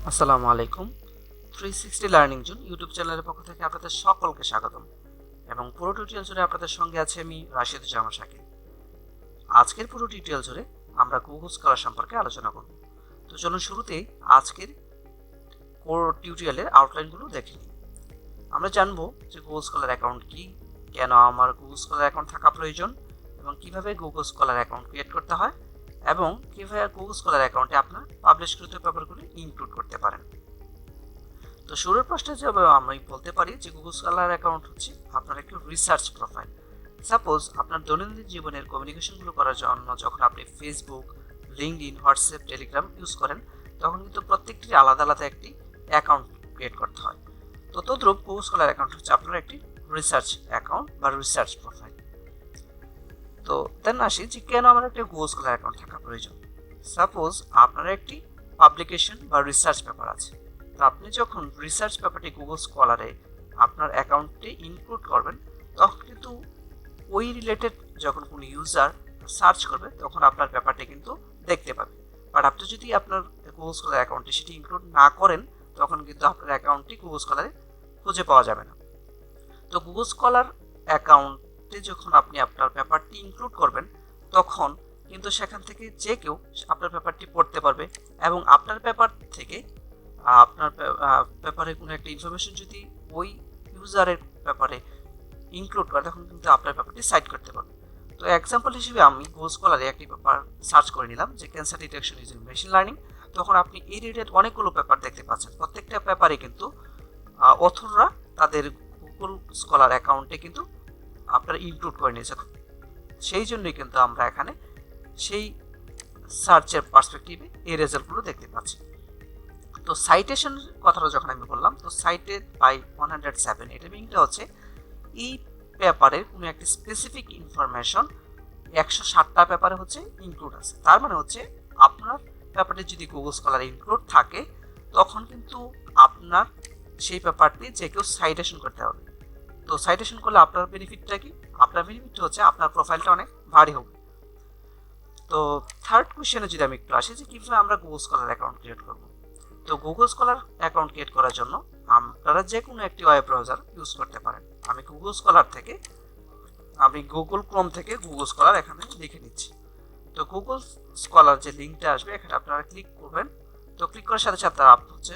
আসসালামু আলাইকুম। 360 learning zone YouTube চ্যানেলের পক্ষ থেকে আপনাদের সকলকে স্বাগতম এবং পুরো টিউটোরিয়াল জুড়ে আপনাদের সঙ্গে আছে আমি রাশিদুজ্জামান শাকিল। আজকের পুরো টিউটোরিয়াল জুড়ে আমরা গুগল স্কলার সম্পর্কে আলোচনা করব। তো চলুন শুরুতেই আজকের কোর টিউটোরিয়ালের আউটলাইনগুলো দেখে নিই। আমরা জানবো যে গুগল স্কলার অ্যাকাউন্ট কি, কেন আমার গুগল স্কলার অ্যাকাউন্ট থাকা প্রয়োজন এবং কিভাবে গুগল স্কলার অ্যাকাউন্ট ক্রিয়েট করতে হয় এবং কিভাবে গুগল স্কলার অ্যাকাউন্টে আপনার পাবলিশকৃত পেপারগুলি ইনক্লুড করতে পারেন। তো শুরুর প্রশ্নে যাবে আমি বলতে পারি যে গুগল স্কলার অ্যাকাউন্ট হচ্ছে আপনার একটি রিসার্চ প্রোফাইল। সাপোজ আপনার দৈনন্দিন জীবনের কমিউনিকেশনগুলো করার জন্য যখন আপনি Facebook, LinkedIn, WhatsApp, Telegram use করেন তখন কিন্তু প্রত্যেকটির আলাদা আলাদা একটি অ্যাকাউন্ট ক্রিয়েট করতে হয়। তো তদ্রূপ গুগল স্কলার অ্যাকাউন্ট হচ্ছে আপনার একটি রিসার্চ অ্যাকাউন্ট বা রিসার্চ প্রোফাইল। তো দেন আসি যে কেন আমার একটা গুগল স্কলার অ্যাকাউন্ট থাকা প্রয়োজন। সাপোজ আপনার একটি পাবলিকেশন বা রিসার্চ পেপার আছে, তো আপনি যখন রিসার্চ পেপারটি গুগল স্কলারে আপনার অ্যাকাউন্টে ইনক্লুড করবেন তখন কিন্তু ওই রিলেটেড যখন কোনো ইউজার সার্চ করবে তখন আপনার পেপারটি কিন্তু দেখতে পাবে। বাট আপনি যদি আপনার গুগল স্কলার অ্যাকাউন্টে সেটি ইনক্লুড না করেন তখন কিন্তু আপনার অ্যাকাউন্টটি গুগল স্কলারে খুঁজে পাওয়া যাবে না। তো গুগল স্কলার অ্যাকাউন্টে যখন আপনি আপনার পেপারটি ইনক্লুড করবেন তখন কিন্তু সেখান থেকে যে কেউ আপনার পেপারটি পড়তে পারবে এবং আপনার পেপার থেকে আপনার পেপারে কোনো একটা ইনফরমেশন যদি ওই ইউজারের পেপারে ইনক্লুড করে তখন কিন্তু আপনার পেপারটি সাইট করতে পারবে। তো এক্সাম্পল হিসেবে আমি গুগল স্কলারে একটি পেপার সার্চ করে নিলাম যে cancer detection using machine learning. তখন আপনি এই রিলেটেড অনেকগুলো পেপার দেখতে পাচ্ছেন, প্রত্যেকটা পেপারে কিন্তু অথররা তাদের গুগল স্কলার অ্যাকাউন্টে কিন্তু আপনার ইনক্লুড করে নিয়েছে। সেই জন্যই কিন্তু আমরা এখানে সেই সার্চের পার্সপেক্টিভে এই রেজাল্টগুলো দেখতে পাচ্ছি। তো সাইটেশন কথাটা যখন আমি বললাম, তো সাইটেড বাই 107 এটা মিনিংটা হচ্ছে এই পেপারে কোনো একটি স্পেসিফিক ইনফরমেশন 107টা পেপারে হচ্ছে ইনক্লুড আছে। তার মানে হচ্ছে আপনার পেপারটি যদি গুগল স্কলারে ইনক্লুড থাকে তখন কিন্তু আপনার সেই পেপারটি যে কেউ সাইটেশন করতে হবে। তো সাইটেশন করলে আপনার বেনিফিটটা কি? আপনার বেনিফিটটা হচ্ছে আপনার প্রোফাইলটা অনেক ভারী হবে। তো থার্ড কোয়েশ্চেনে যদি আমি একটু আসি যে কীভাবে আমরা গুগল স্কলার অ্যাকাউন্ট ক্রিয়েট করব। তো গুগল স্কলার অ্যাকাউন্ট ক্রিয়েট করার জন্য আপনারা যে কোনো একটি ওয়েব ব্রাউজার ইউজ করতে পারেন। আমি গুগল ক্রোম থেকে গুগল স্কলার এখানে লিখে নিচ্ছি। তো গুগল স্কলার যে লিঙ্কটা আসবে এখানে আপনারা ক্লিক করবেন। তো ক্লিক করার সাথে সাথে আপনার হচ্ছে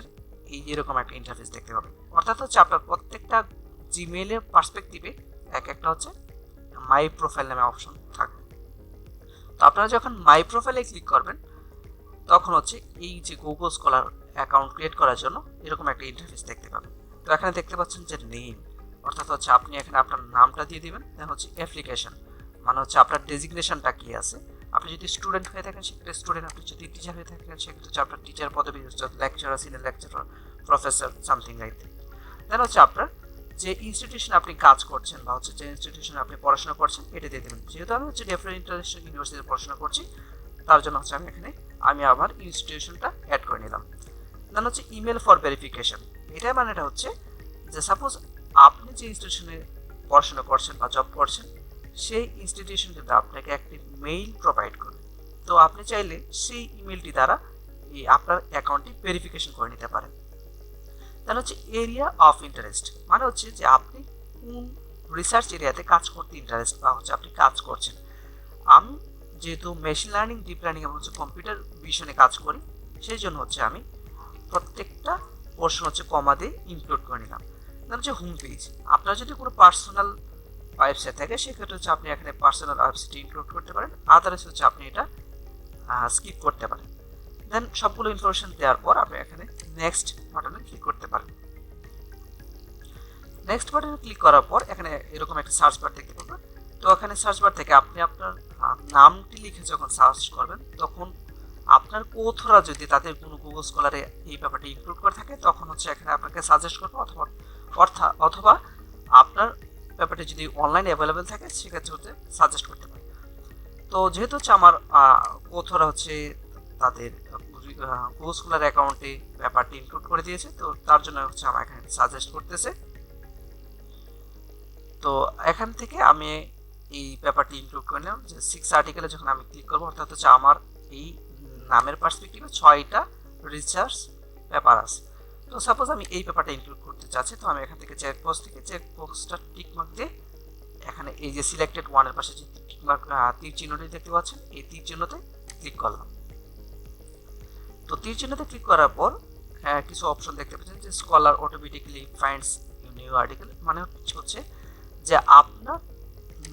এই এরকম একটা ইন্টারফেস দেখতে পাবেন। অর্থাৎ হচ্ছে আপনার প্রত্যেকটা জিমেইলের পার্সপেক্টিভে এক একটা হচ্ছে মাই প্রোফাইল নামে অপশন থাকবে। তো আপনারা যখন মাই প্রোফাইলে ক্লিক করবেন তখন হচ্ছে এই যে গুগল স্কলার অ্যাকাউন্ট ক্রিয়েট করার জন্য এরকম একটা ইন্টারফেস দেখতে পাবেন। তো এখানে দেখতে পাচ্ছেন যে নেম, অর্থাৎ হচ্ছে আপনি এখানে আপনার নামটা দিয়ে দিবেন। দেন হচ্ছে অ্যাপ্লিকেশন, মানে হচ্ছে আপনার ডেজিগনেশনটা কি আছে। আপনি যদি স্টুডেন্ট হয়ে থাকেন সেক্ষেত্রে স্টুডেন্ট, আপনি যদি টিচার হয়ে থাকেন সেক্ষেত্রে হচ্ছে আপনার টিচার পদবি, lecturer, senior lecturer, professor, something like that. Then হচ্ছে আপনার যে ইনস্টিটিউশনে আপনি কাজ করছেন বা হচ্ছে যে ইনস্টিটিউশনে আপনি পড়াশোনা করছেন এটা দিয়ে দেবেন। যেহেতু আমি হচ্ছে ডেফরেন্ট ইন্টারন্যাশনাল ইউনিভার্সিটিতে পড়াশোনা করছি তার জন্য হচ্ছে আমি আমার ইনস্টিটিউশনটা অ্যাড করে নিলাম। দেন হচ্ছে ইমেল ফর ভেরিফিকেশন। এটার মানেটা হচ্ছে যে সাপোজ আপনি যে ইনস্টিটিউশনে পড়াশোনা করছেন বা জব করছেন সেই ইনস্টিটিউশন কিন্তু আপনাকে একটি মেইল প্রোভাইড করবে। তো আপনি চাইলে সেই ইমেলটি দ্বারা আপনার অ্যাকাউন্টটি ভেরিফিকেশন করে নিতে পারেন। দেন হচ্ছে এরিয়া অফ ইন্টারেস্ট, মানে হচ্ছে যে আপনি কোন রিসার্চ এরিয়াতে কাজ করতে ইন্টারেস্ট বা হচ্ছে আপনি কাজ করছেন। আমি যেহেতু মেশিন লার্নিং, ডিপ লার্নিং এবং হচ্ছে কম্পিউটার ভিশনে কাজ করি সেই জন্য হচ্ছে আমি প্রত্যেকটা পোর্শন হচ্ছে কমা দিয়ে ইনক্লুড করে নিলাম। দেন হচ্ছে হোম পেজ, আপনার যদি কোনো পার্সোনাল ওয়েবসাইট থাকে সেক্ষেত্রে হচ্ছে আপনি এখানে পার্সোনাল ওয়েবসাইট ইনক্লুড করতে পারেন, আদারওয়াইজ হচ্ছে আপনি এটা স্কিপ করতে পারেন। দেন সবগুলো ইনফরমেশন দেওয়ার পর আপনি এখানে নেক্সট বাটনে ক্লিক করতে পারেন। নেক্সট বাটনে ক্লিক করার পর এখানে এরকম একটা সার্চ বার দেখতে পাবেন। তো এখানে সার্চ বার থেকে আপনি আপনার নামটি লিখে যখন সার্চ করবেন তখন আপনার কোথরা যদি তাদের কোনো গুগল স্কলারে এই ব্যাপারটি ইনক্লুড করে থাকে তখন হচ্ছে এখানে আপনাকে সাজেস্ট করবে, অথবা আপনার ব্যাপারটি যদি অনলাইনে অ্যাভেলেবেল থাকে সেক্ষেত্রে হচ্ছে সাজেস্ট করতে পারে। তো যেহেতু হচ্ছে আমার কোথরা হচ্ছে তাদের গুগল স্কলার অ্যাকাউন্টে ব্যাপারটি ইনক্লুড করে দিয়েছে, তো তার জন্য হচ্ছে আমার এখানে সাজেস্ট করতেছে। তো এখান থেকে আমি এই ব্যাপারটি ইনক্লুড করে নিলাম যে 6 আর্টিকেলে যখন আমি ক্লিক করবো অর্থাৎ হচ্ছে আমার এই নামের পার্সপেক্টিভে 6টা রিসার্চ পেপার আছে। তো সাপোজ আমি এই পেপারটা ইনক্লুড করতে চাচ্ছি, তো আমি এখান থেকে চেক বক্সটা টিক মার্ক দিয়ে এখানে এই যে সিলেক্টেড ওয়ানের পাশে যে টিক মার্ক তীর চিহ্নটি দেখতে পাচ্ছেন, এই তীর চিহ্নতে ক্লিক করলাম। তো তীর চিহ্নতে ক্লিক করার পর কিছু অপশন দেখতে পাচ্ছেন যে scholar automatically finds new article, মানে হচ্ছে যে আপনার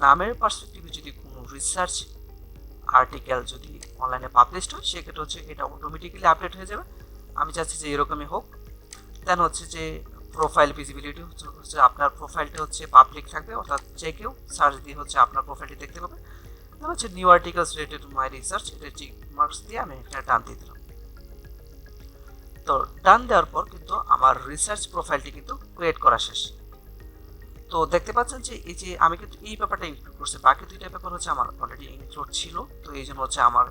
নামের পার্সপেক্টিভে যদি কোনো রিসার্চ আর্টিকেল যদি অনলাইনে পাবলিশড হয় সেক্ষেত্রে হচ্ছে এটা অটোমেটিক্যালি আপডেট হয়ে যাবে। আমি চাচ্ছি যে এরকমই হোক। দেন হচ্ছে যে প্রোফাইল ভিজিবিলিটি হচ্ছে আপনার প্রোফাইলটা হচ্ছে পাবলিক থাকবে, অর্থাৎ যে কেউ সার্চ দিয়ে হচ্ছে আপনার প্রোফাইলটি দেখতে পাবে। দেন হচ্ছে new articles related to my research, এটা টিক মার্কস দিয়ে আমি এখানে টান দিয়ে দিলাম। তো ডান দেওয়ার পর কিন্তু আমার রিসার্চ প্রোফাইলটি কিন্তু ক্রিয়েট করা শেষ। তো দেখতে পাচ্ছেন যে এই যে আমি কিন্তু এই পেপারটা ইনক্লুড করছি, বাকি দুইটা পেপার হচ্ছে আমার অলরেডি ইনক্লুড ছিল, তো এই জন্য হচ্ছে আমার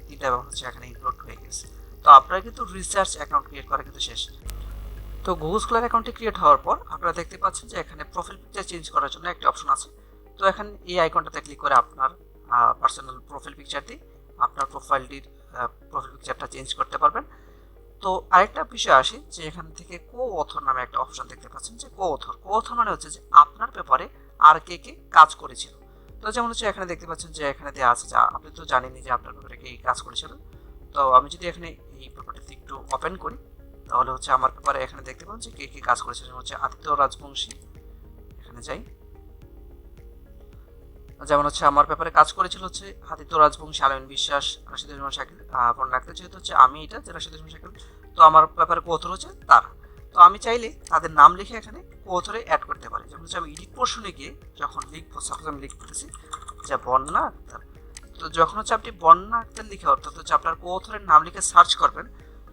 তিনটা পেপার হচ্ছে এখানে ইনক্লুড হয়ে গেছে। তো আপনারা কিন্তু রিসার্চ অ্যাকাউন্ট ক্রিয়েট করা কিন্তু শেষ। তো গুগল স্কলার অ্যাকাউন্টটি ক্রিয়েট হওয়ার পর আপনারা দেখতে পাচ্ছেন যে এখানে প্রোফাইল পিকচার চেঞ্জ করার জন্য একটা অপশন আছে। তো এখানে এই আইকনটাতে ক্লিক করে আপনার পার্সোনাল প্রোফাইল পিকচার দিয়ে আপনার প্রোফাইল পিকচারটা চেঞ্জ করতে পারবেন। তো আরেকটা বিষয় আসি যে এখান থেকে কো অথর নামে একটা অপশন দেখতে পাচ্ছেন যে কো অথর মানে হচ্ছে যে আপনার পেপারে আর কে কে কাজ করেছিল। তো যেমন হচ্ছে এখানে দেখতে পাচ্ছেন যে এখানে দেওয়া আছে যে আপনি তো জানেনই যে আপনার পেপারে কে কাজ করেছিলেন। তো আমি যদি এখানে এই পেপারটাতে একটু ওপেন করি তাহলে হচ্ছে আমার পেপারে এখানে দেখতে পাচ্ছেন যে কে কে কাজ করেছে। যেমন হচ্ছে আদিত্য রাজবংশী, এখানে যাই, যেমন হচ্ছে আমার পেপারে কাজ করেছিল হচ্ছে আদিত্য রাজবংশী, আলমিন বিশ্বাস, রাশিদুজ্জামান শাকিল, মনে রাখতে যেহেতু হচ্ছে আমি এটা যে রাশিদুজ্জামান শাকিল, তো আমার পেপারে কোথর হচ্ছে তারা। তো আমি চাইলে তাদের নাম লিখে এখানে কোথরে অ্যাড করতে পারি। যেমন হচ্ছে আমি এডিট পোর্শনে গিয়ে যখন লিখবো, সাপোজ আমি লিখতেছি যে বন্যা আক্তার, তো যখন হচ্ছে আপনি বন্যা আক্তার লিখে অর্থাৎ হচ্ছে আপনার কোথরের নাম লিখে সার্চ করবেন,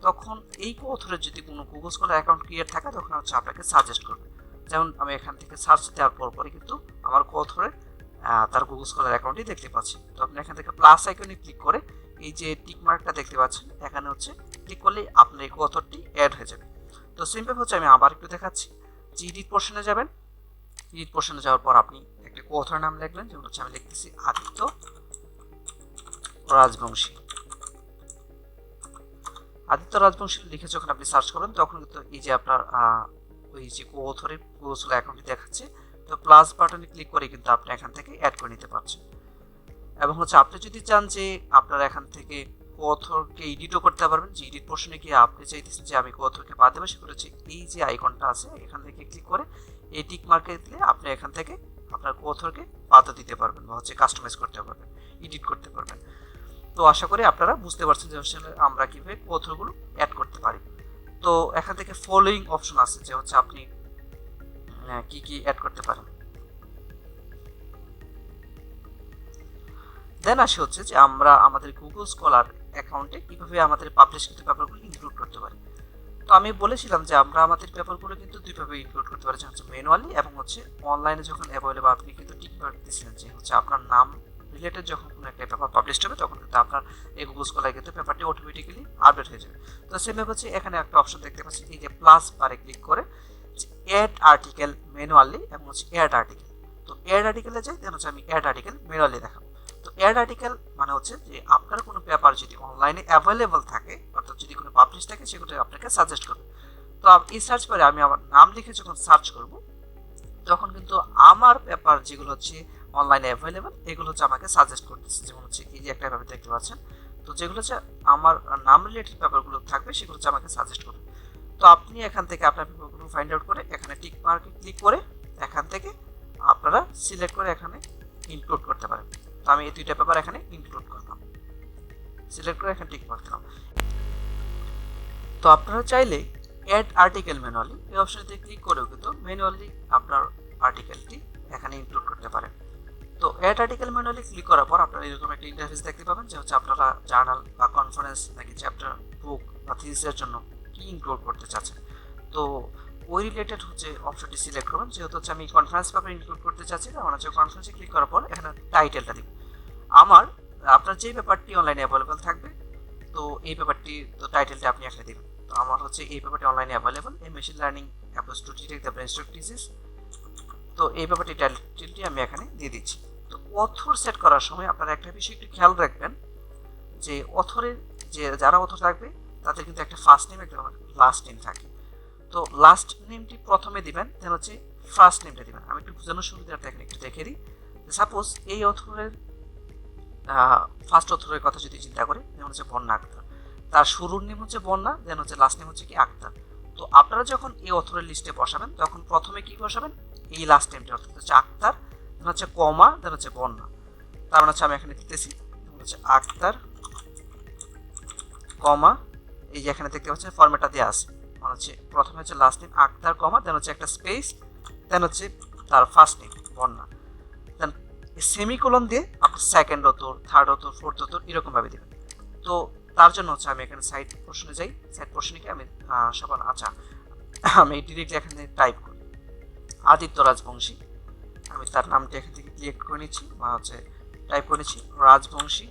তখন এই কোথরের যদি কোনো গুগল স্কলার অ্যাকাউন্ট ক্রিয়েট থাকে তখন হচ্ছে আপনাকে সাজেস্ট করবে। যেমন আমি এখান থেকে সার্চ দেওয়ার পরই কিন্তু আমার কোথরের তার গুগল স্কলার অ্যাকাউন্টই দেখতে পাচ্ছি। তো আপনি এখান থেকে প্লাস আইকনে ক্লিক করে এই যে টিক মার্কটা দেখতে পাচ্ছেন এখানে হচ্ছে ক্লিক করলেই আপনার এই কোথরটি অ্যাড হয়ে যাবে। তো সিম্পল হচ্ছে আমি আবার একটু দেখাচ্ছি যে এডিট পোর্শনে যাবেন, এডিট পোর্শনে যাওয়ার পর আপনি একটা কোথরের নাম লিখলেন, যেমন হচ্ছে আমি লিখতেছি আদিত্য রাজবংশী। আদিত্য রাজবংশী লিখে যখন আপনি সার্চ করবেন তখন কিন্তু এই যে আপনার ওই যে কোথরের গুগল স্কলার অ্যাকাউন্টটি দেখাচ্ছে। তো প্লাস বাটনে ক্লিক করে কিন্তু আপনি এখান থেকে অ্যাড করে নিতে পারছেন। এবং হচ্ছে আপনি যদি চান যে আপনারা এখান থেকে কোথরকে এডিটও করতে পারবেন, যে এডিট পোর্শনে গিয়ে আপনি চাইতেছেন যে আমি কোথরকে বাদ দেবো, সেগুলো হচ্ছে এই যে আইকনটা আছে এখান থেকে ক্লিক করে এই টিক মার্কে দিলে আপনি এখান থেকে আপনার কোথরকে বাদও দিতে পারবেন বা হচ্ছে কাস্টমাইজ করতে পারবেন, এডিট করতে পারবেন। তো আশা করি আপনারা বুঝতে পারছেন যে আসলে আমরা কিভাবে কোথরগুলো অ্যাড করতে পারি। তো এখান থেকে ফলোইং অপশন আছে যে হচ্ছে আপনি কি কি অ্যাড করতে পারেন। দেন আসে হচ্ছে যে আমরা আমাদের গুগল স্কলার অ্যাকাউন্টে কিভাবে আমাদের পাবলিশকৃত পেপারগুলো ইনক্লুড করতে পারি। তো আমি বলেছিলাম যে আমরা আমাদের পেপারগুলো কিন্তু দুইভাবে ইনক্লুড করতে পারি, যেমন হচ্ছে ম্যানুয়ালি এবং হচ্ছে অনলাইনে যখন অ্যাভেলেবল আপনি কিন্তু টিক মার্ক দিয়েছিলেন যে হচ্ছে আপনার নাম রিলেটেড যখন কোনো একটা পেপার পাবলিশড হবে তখন কিন্তু আপনার এই গুগল স্কলার কিন্তু পেপারটি অটোমেটিক্যালি আপডেট হয়ে যাবে। তো সেভাবে হচ্ছে এখানে একটা অপশন দেখতে পাচ্ছি এই যে প্লাস বারে ক্লিক করে অ্যাড আর্টিকেল ম্যানুয়ালি এবং হচ্ছে অ্যাড আর্টিকেল। তো অ্যাড আর্টিকেলে যাই, দেন হচ্ছে আমি অ্যাড আর্টিকেল ম্যানুয়ালি দেখাবো। তো অ্যাড আর্টিকেল মানে হচ্ছে যে আপনার কোনো পেপার যদি অনলাইনে অ্যাভেলেবল থাকে অর্থাৎ যদি কোনো পাবলিশ থাকে সেগুলো আপনাকে সাজেস্ট করবে। তো এই সার্চ বারে আমি আমার নাম লিখে যখন সার্চ করব তখন কিন্তু আমার পেপার যেগুলো হচ্ছে অনলাইনে অ্যাভেলেবল এগুলো হচ্ছে আমাকে সাজেস্ট করতেছে। যেমন হচ্ছে এই যে একটা পেপার দেখতে পাচ্ছেন, তো যেগুলো হচ্ছে আমার নাম রিলেটেড পেপারগুলো থাকবে সেগুলো হচ্ছে আমাকে সাজেস্ট করবে। তো আপনি এখান থেকে আপনার পেপারগুলো ফাইন্ড আউট করে এখানে টিক মার্কে ক্লিক করে এখান থেকে আপনারা সিলেক্ট করে এখানে ইনক্লুড করতে পারেন। তো আমি এই দুইটা পেপার এখানে ইনক্লুড করলাম, সিলেক্ট করে এখানে টিক মার্ক দিলাম। তো আপনারা চাইলে অ্যাড আর্টিকেল ম্যানুয়ালি এই অপশনটিতে ক্লিক করেও কিন্তু ম্যানুয়ালি আপনার আর্টিকেলটি এখানে ইনক্লুড করতে পারেন। তো অ্যাড আর্টিকেল ম্যানুয়ালি ক্লিক করার পর আপনারা এরকম একটা ইন্টারফেস দেখতে পাবেন যে হচ্ছে আপনারা জার্নাল বা কনফারেন্স নাকি চ্যাপ্টার, বুক বা থিসিসের জন্য কি ইনক্লুড করতে চাচ্ছেন। তো ওই রিলেটেড হচ্ছে অপশনটি সিলেক্ট করবেন। যেহেতু হচ্ছে আমি কনফারেন্স পেপার ইনক্লুড করতে চাচ্ছি, তখন হচ্ছে কনফারেন্সে ক্লিক করার পর এখানে টাইটেলটা দিব আপনার যে পেপারটি অনলাইনে অ্যাভেলেবল থাকবে, তো এই পেপারটি তো টাইটেলটা আপনি এখানে দিবেন। তো আমার হচ্ছে এই পেপারটি অনলাইনে অ্যাভেলেবল, এই machine learning approach to detect the brain stroke disease. তো এই পেপারটি টাইটেলটি আমি এখানে দিয়ে দিচ্ছি। তো অথর সেট করার সময় আপনারা একটা বিষয় একটু খেয়াল রাখবেন যে অথরের যে যারা অথর থাকবে তাদের কিন্তু একটা ফার্স্ট নেম একটা লাস্ট নেম থাকে। তো লাস্ট নেমটি প্রথমে দিবেন, দেন হচ্ছে ফার্স্ট নেমটা দিবেন। আমি একটু বোঝানোর সুবিধার্থে একটু দেখে দিই। সাপোজ এই অথরের ফার্স্ট অথরের কথা যদি চিন্তা করি, যেমন হচ্ছে বন্যা আক্তার, তার শুরুর নেম হচ্ছে বন্যা, দেন হচ্ছে লাস্ট নেম হচ্ছে কি আক্তার। তো আপনারা যখন এই অথরের লিস্টে বসাবেন তখন প্রথমে কি বসাবেন, এই লাস্ট নেমটা অর্থাৎ হচ্ছে আক্তার, দেন হচ্ছে কমা, দেন হচ্ছে বন্যা। তার মানে হচ্ছে আমি এখানে দিতেছি হচ্ছে আক্তার কমা, এই যে এখানে দেখতে পাচ্ছেন ফরম্যাটটা দেওয়া আছে, মানে হচ্ছে প্রথমে হচ্ছে লাস্ট নেম আক্তার কমা, দেন হচ্ছে একটা স্পেস, দেন হচ্ছে তার ফার্স্ট নেম বন্যা, দেন সেমিকোলন দিয়ে আপনার second author, third author, fourth author এরকম ভাবে দেবেন। তো তার জন্য হচ্ছে আমি এখানে সাইড পোর্শনে যাই, সাইড পোর্শনে গিয়ে আমি সবার আচ্ছা আমি ডিরেক্টলি এখানে টাইপ করি আদিত্য রাজবংশী। আমি তার নামটি এখান থেকে সিলেক্ট করে নিচ্ছি, হচ্ছে টাইপ করে নিচ্ছি রাজবংশী,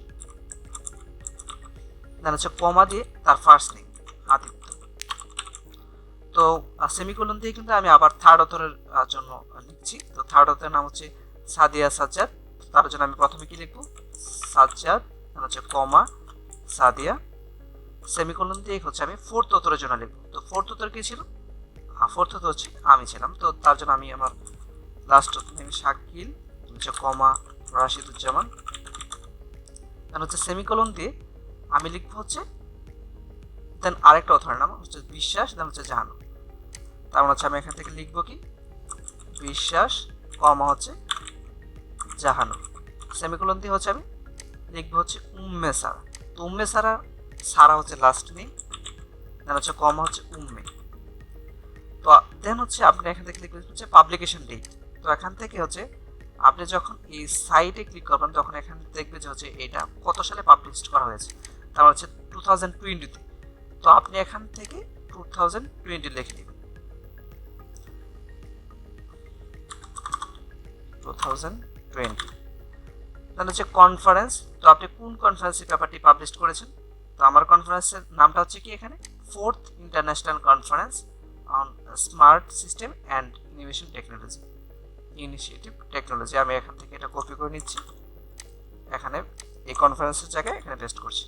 দেন হচ্ছে কমা দিয়ে তার ফার্স্ট নেম আদিত্য। তো সেমিকোলন দিয়ে কিন্তু আমি আবার থার্ড অথরের জন্য লিখছি। তো থার্ড অথরের নাম হচ্ছে সাদিয়া সাজ্জাদ। তার জন্য আমি প্রথমে কি লিখবো, সাজ্জাদ, দেন হচ্ছে কমা সাদিয়া, সেমিকোলন দিয়ে হচ্ছে আমি ফোর্থ অথরের জন্য লিখবো। তো ফোর্থ অথর কি ছিল, ফোর্থ অথর হচ্ছে আমি ছিলাম। তো তার জন্য আমি আমার লাস্ট নেম শাকিল, হচ্ছে কমা রাশিদুজ্জামান, দেন হচ্ছে সেমিকোলন দিয়ে আমি লিখবো হচ্ছে দেন আরেকটা অথরের নাম হচ্ছে বিশ্বাস, দেন হচ্ছে জাহানু। তার মানে হচ্ছে আমি এখান থেকে লিখবো কি বিশ্বাস কমা হচ্ছে জাহানু, সেমিকোলন দিয়ে হচ্ছে আমি লিখবো হচ্ছে উম্মে সারা। তো উম্মে সারা, সারা হচ্ছে লাস্ট নেম, দেন হচ্ছে কমা হচ্ছে উম্মে। তো দেন হচ্ছে আপনি এখান থেকে লিখবেন হচ্ছে পাবলিকেশন ডেট। তো এখান থেকে হচ্ছে আপনি যখন এই সাইটে ক্লিক করবেন তখন এখানে দেখবে যে হচ্ছে এটা কত সালে পাবলিশ করা হয়েছে, তার হচ্ছে 2020-তে। তো আপনি এখান থেকে 2020 লিখে দিবেন, 2020। তাহলে হচ্ছে কনফারেন্স, তো আপনি কোন কনফারেন্সের পেপারটি পাবলিশ করেছেন। তো আমার কনফারেন্সের নামটা হচ্ছে কি এখানে fourth international conference on smart system and initiative technology. আমি এখান থেকে এটা কপি করে নিচ্ছি, এখানে এই কনফারেন্সের জায়গায় এখানে পেস্ট করছি।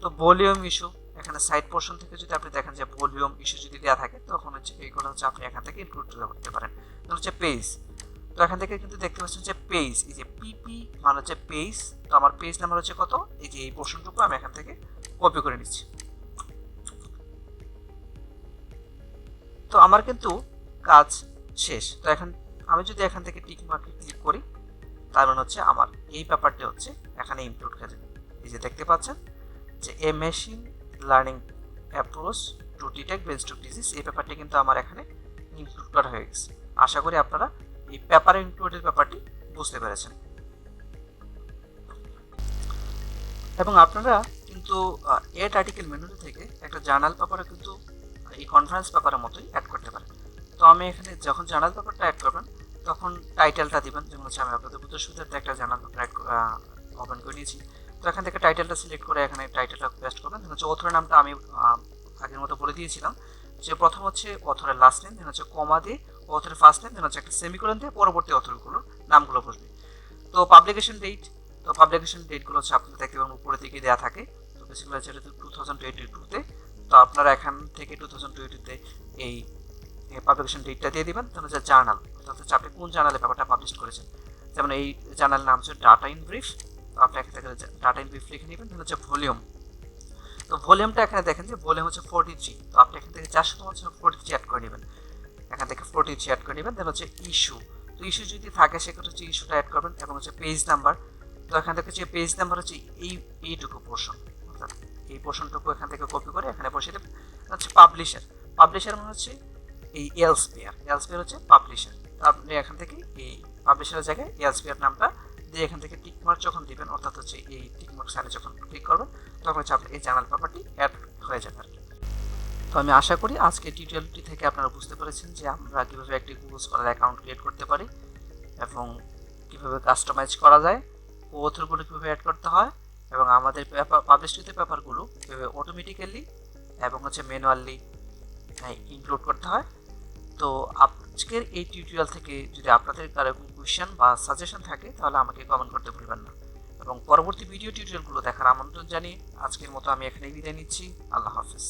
তো ভলিউম ইস্যু, এখানে সাইড পোর্শন থেকে যদি আপনি দেখেন যে ভলিউম ইস্যু যদি দেওয়া থাকে তখন হচ্ছে এইগুলো হচ্ছে আপনি এখান থেকে ইনক্লুড করতে পারেন। হচ্ছে পেজ, তো এখান থেকে কিন্তু দেখতে পাচ্ছেন যে পেজ, এই যে পিপি মানে হচ্ছে পেজ। তো আমার পেজ নাম্বার হচ্ছে কত, এই যে এই পোর্শনটুকু আমি এখান থেকে কপি করে নিচ্ছি। তো আমার কিন্তু কাজ শেষ। তো এখন আমি যদি এখান থেকে টিক মার্কে ক্লিক করি তার মানে হচ্ছে আমার এই ব্যাপারটা হচ্ছে এখানে ইনক্লুড হয়ে যাবে। এই যে দেখতে পাচ্ছেন যে a machine learning approach to detect brain stroke disease, এই ব্যাপারটি কিন্তু আমার এখানে ইনক্লুড করা হয়ে গেছে। আশা করি আপনারা এই পেপার ইনক্লুডের ব্যাপারটি বুঝতে পেরেছেন। এবং আপনারা কিন্তু এড আর্টিকেল মেনু থেকে একটা জার্নাল পেপারে কিন্তু এই কনফারেন্স পেপারের মতোই অ্যাড করতে পারেন। তো আমি এখানে যখন জার্নাল পেপারটা অ্যাড করবেন তখন টাইটেলটা দিবেন, যেমন হচ্ছে আমি আপনাদের বুঝতে সুবিধার্থে একটা জার্নাল পেপার ওপেন করে নিয়েছি। তো এখান থেকে টাইটেলটা সিলেক্ট করে এখানে টাইটেলটা পেস্ট করবেন। হচ্ছে অথরের নামটা আমি আগের মতো বলে দিয়েছিলাম যে প্রথম হচ্ছে অথরের লাস্ট নেম, দেন হচ্ছে কমা দিয়ে অথরের ফার্স্ট নেম, দেন হচ্ছে একটা সেমিকোলন দিয়ে পরবর্তী অথরগুলোর নামগুলো বসবে। তো পাবলিকেশন ডেট, তো পাবলিকেশন ডেটগুলো হচ্ছে আপনারা দেখতে পাবেন উপরের দিকে দেওয়া থাকে। তো বেসিক্যালি হচ্ছে 2022-তে। তো আপনারা এখান থেকে 2020-তে এই পাবলিকেশন ডেটটা দিয়ে দিবেন। তাহলে হচ্ছে জার্নাল, অর্থাৎ হচ্ছে আপনি কোন জার্নালে পেপারটা পাবলিশ করেছেন। যেমন এই জার্নালের নাম হচ্ছে ডাটা ইন ব্রিফ। তো আপনি এখান থেকে ডাটা ইন ব্রিফ লিখে নেবেন। হচ্ছে ভলিউম, তো ভলিউমটা এখানে দেখেন যে ভলিউম হচ্ছে 43। তো আপনি এখান থেকে যা শুধু হচ্ছে 43 অ্যাড করে নেবেন, এখান থেকে 43 অ্যাড করে নেবেন। দেন হচ্ছে ইস্যু, তো ইস্যু যদি থাকে সেক্ষেত্রে হচ্ছে ইস্যুটা অ্যাড করবেন। এবং হচ্ছে পেজ নাম্বার, তো এখান থেকে হচ্ছে পেজ নাম্বার হচ্ছে এইটুকু পোর্শন, অর্থাৎ এই পোর্শনটুকু এখান থেকে কপি করে এখানে বসিয়ে দেবেন। হচ্ছে পাবলিশার, পাবলিশার মানে হচ্ছে এই এলসপিআর হচ্ছে পাবলিশার। আপনি এখান থেকে এই পাবলিশারের জায়গায় এলসপিআর নামটা দিয়ে এখান থেকে টিকমার্ক যখন দিবেন, অর্থাৎ হচ্ছে এই টিকমার্ক সাইনে যখন ক্লিক করবেন তখন হচ্ছে আপনার এই জার্নাল পেপারটি অ্যাড হয়ে যাবে আর কি। তো আমি আশা করি আজকে টিউটোরিয়ালটি থেকে আপনারা বুঝতে পেরেছেন যে আমরা কীভাবে একটি গুগল স্কলার অ্যাকাউন্ট ক্রিয়েট করতে পারি এবং কীভাবে কাস্টমাইজ করা যায়, অথরগুলো কীভাবে অ্যাড করতে হয় এবং আমাদের পাবলিশকৃত পেপারগুলো কীভাবে অটোমেটিক্যালি এবং হচ্ছে ম্যানুয়ালি ইনক্লুড করতে হয়। তো আজকের এই টিউটোরিয়াল থেকে যদি আপনাদের কারো কোনো কোয়েশ্চেন বা সাজেশন থাকে তাহলে আমাকে কমেন্ট করতে ভুলবেন না। এবং পরবর্তী ভিডিও টিউটোরিয়ালগুলো দেখার আমন্ত্রণ জানিয়ে আজকের মতো আমি এখানেই বিদায় নিচ্ছি। আল্লাহ হাফেজ।